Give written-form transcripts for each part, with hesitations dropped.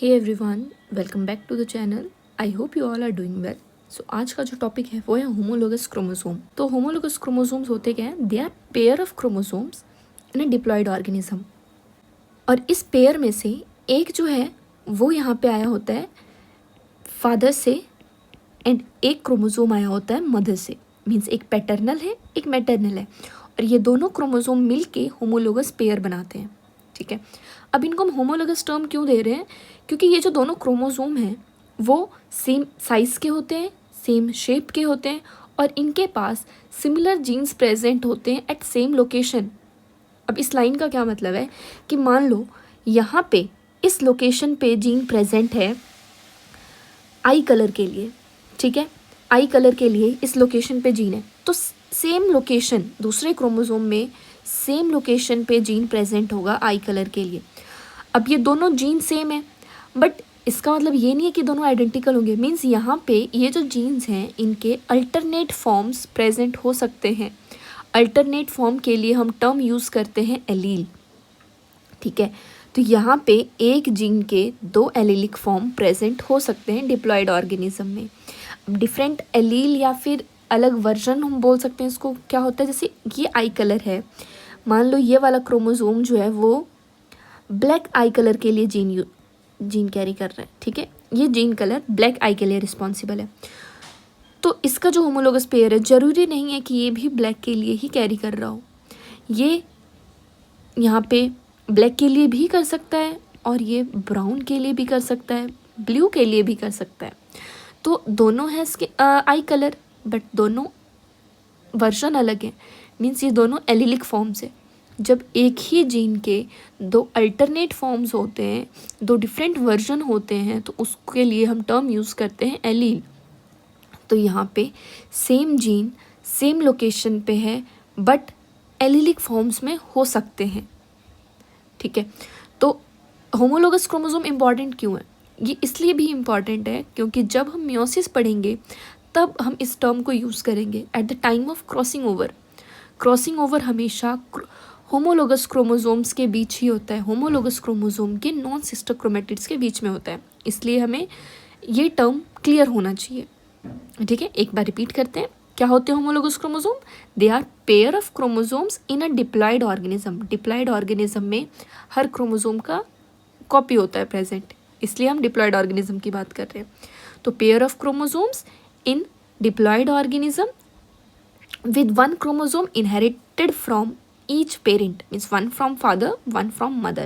Hey everyone, welcome back to the channel. I hope you all are doing well. So आज का जो topic है वो है होमोलोगस क्रोमोसोम। तो होमोलोगस क्रोमोसोम्स होते क्या हैं? They are pair of chromosomes in a diploid organism. और इस पेयर में से एक जो है वो यहाँ पे आया होता है फादर से एंड एक क्रोमोसोम आया होता है मदर से। मीन्स एक पैटर्नल है, एक मैटरनल है, और ये दोनों क्रोमोसोम मिल के होमोलोगस पेयर बनाते हैं। ठीक है, अब इनको हम होमोलोगस टर्म क्यों दे रहे हैं? क्योंकि ये जो दोनों क्रोमोसोम हैं वो सेम साइज़ के होते हैं, सेम शेप के होते हैं, और इनके पास सिमिलर जीन्स प्रेजेंट होते हैं एट सेम लोकेशन। अब इस लाइन का क्या मतलब है कि मान लो यहाँ पे इस लोकेशन पे जीन प्रेजेंट है आई कलर के लिए। ठीक है, आई कलर के लिए इस लोकेशन पे जीन है, तो सेम लोकेशन दूसरे क्रोमोसोम में सेम लोकेशन पे जीन प्रेजेंट होगा आई कलर के लिए। अब ये दोनों जीन सेम है, बट इसका मतलब ये नहीं है कि दोनों आइडेंटिकल होंगे। मीन्स यहाँ पे ये जो जीन्स हैं इनके अल्टरनेट फॉर्म्स प्रेजेंट हो सकते हैं। अल्टरनेट फॉर्म के लिए हम टर्म यूज़ करते हैं एलील। ठीक है, तो यहाँ पे एक जीन के दो एलीलिक फॉर्म प्रेजेंट हो सकते हैं डिप्लॉयड ऑर्गेनिज्म में। डिफरेंट एलील या फिर अलग वर्जन हम बोल सकते हैं इसको। क्या होता है, जैसे ये आई कलर है, मान लो ये वाला क्रोमोसोम जो है वो ब्लैक आई कलर के लिए जीन कैरी कर रहा है। ठीक है, ये जीन कलर ब्लैक आई के लिए रिस्पॉन्सिबल है, तो इसका जो होमोलोगस पेयर है ज़रूरी नहीं है कि ये भी ब्लैक के लिए ही कैरी कर रहा हो। ये यहाँ पे ब्लैक के लिए भी कर सकता है, और ये ब्राउन के लिए भी कर सकता है, ब्लू के लिए भी कर सकता है। तो दोनों है इसके आई कलर, बट दोनों वर्जन अलग है। मीन्स ये दोनों एलिलिक फॉर्म्स है। जब एक ही जीन के दो अल्टरनेट फॉर्म्स होते हैं, दो डिफरेंट वर्जन होते हैं, तो उसके लिए हम टर्म यूज़ करते हैं एलील। तो यहाँ पे सेम जीन सेम लोकेशन पे है, बट एलिलिक फॉर्म्स में हो सकते हैं। ठीक है, तो होमोलोगस क्रोमोसोम इम्पॉर्टेंट क्यों है? ये इसलिए भी इम्पॉर्टेंट है क्योंकि जब हम मियोसिस पढ़ेंगे तब हम इस टर्म को यूज़ करेंगे at the time of crossing over. Crossing over हमेशा होमोलोगस क्रोमोसोम्स के बीच ही होता है, होमोलोगस क्रोमोसोम के नॉन सिस्टर क्रोमेटिड्स के बीच में होता है। इसलिए हमें ये टर्म क्लियर होना चाहिए। ठीक है, एक बार रिपीट करते हैं। क्या होते हैं homologous chromosome? They are pair of chromosomes in a diploid organism. Diploid organism में हर क्रोमोसोम का कॉपी होता है प्रेजेंट, इसलिए हम डिप्लॉयड ऑर्गेनिज्म की बात कर रहे हैं। तो pair of chromosomes in diploid organism with one chromosome inherited from each parent, means one from father, one from mother,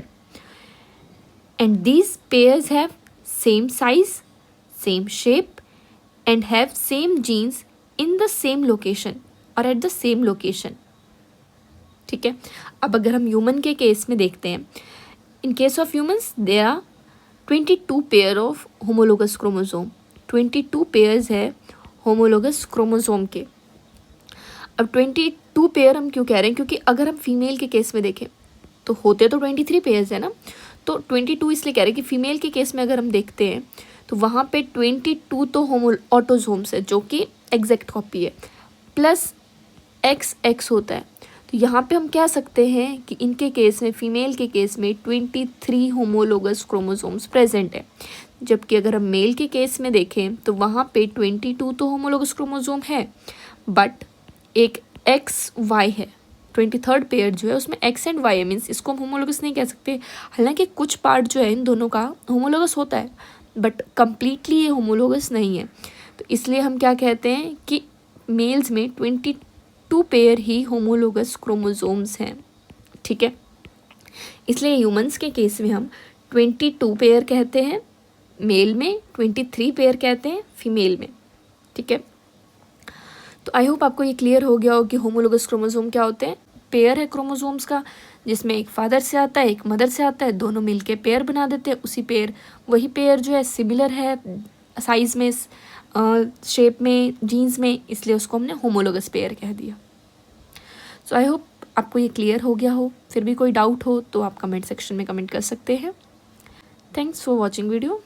and these pairs have same size, same shape, and have same genes in the same location or at the same location. ठीक है, अब अगर हम human के case में देखते हैं, in case of humans there are 22 pair of homologous chromosome. 22 pairs है होमोलोगस क्रोमोसोम के। अब 22 पेयर हम क्यों कह रहे हैं? क्योंकि अगर हम फीमेल के केस में देखें तो होते तो 23 पेयर्स है ना, तो 22 इसलिए कह रहे हैं कि फीमेल के केस में अगर हम देखते हैं तो वहाँ पे 22 तो ऑटोसोम्स है जो कि एग्जैक्ट कॉपी है, प्लस XX होता है। तो यहाँ पे हम कह सकते हैं कि इनके केस में, फीमेल के केस में 23 होमोलोगस क्रोमोसोम्स प्रेजेंट है, जबकि अगर हम मेल के केस में देखें तो वहाँ पे 22 तो होमोलोगस क्रोमोसोम है, बट एक XY है। 23rd पेयर जो है उसमें X एंड Y है, मीन्स इसको हम होमोलोगस नहीं कह सकते। हालांकि कुछ पार्ट जो है इन दोनों का होमोलोगस होता है, बट कम्प्लीटली ये होमोलोगस नहीं है। तो इसलिए हम क्या कहते हैं कि मेल्स में 22 पेयर ही होमोलोगस क्रोमोसोम्स हैं। ठीक है, इसलिए ह्यूमंस के केस में हम 22 पेयर कहते हैं मेल में, 23 पेयर कहते हैं फीमेल में। ठीक है, तो आई होप आपको ये क्लियर हो गया हो कि होमोलोगस क्रोमोसोम क्या होते हैं। पेयर है क्रोमोसोम्स का, जिसमें एक फादर से आता है, एक मदर से आता है, दोनों मिलके पेयर बना देते हैं। उसी पेयर, वही पेयर जो है सिमिलर है साइज में, शेप में, जीन्स में, इसलिए उसको हमने होमोलोगस पेयर कह दिया। सो आई होप आपको ये क्लियर हो गया हो। फिर भी कोई डाउट हो तो आप कमेंट सेक्शन में कमेंट कर सकते हैं। Thanks for watching video.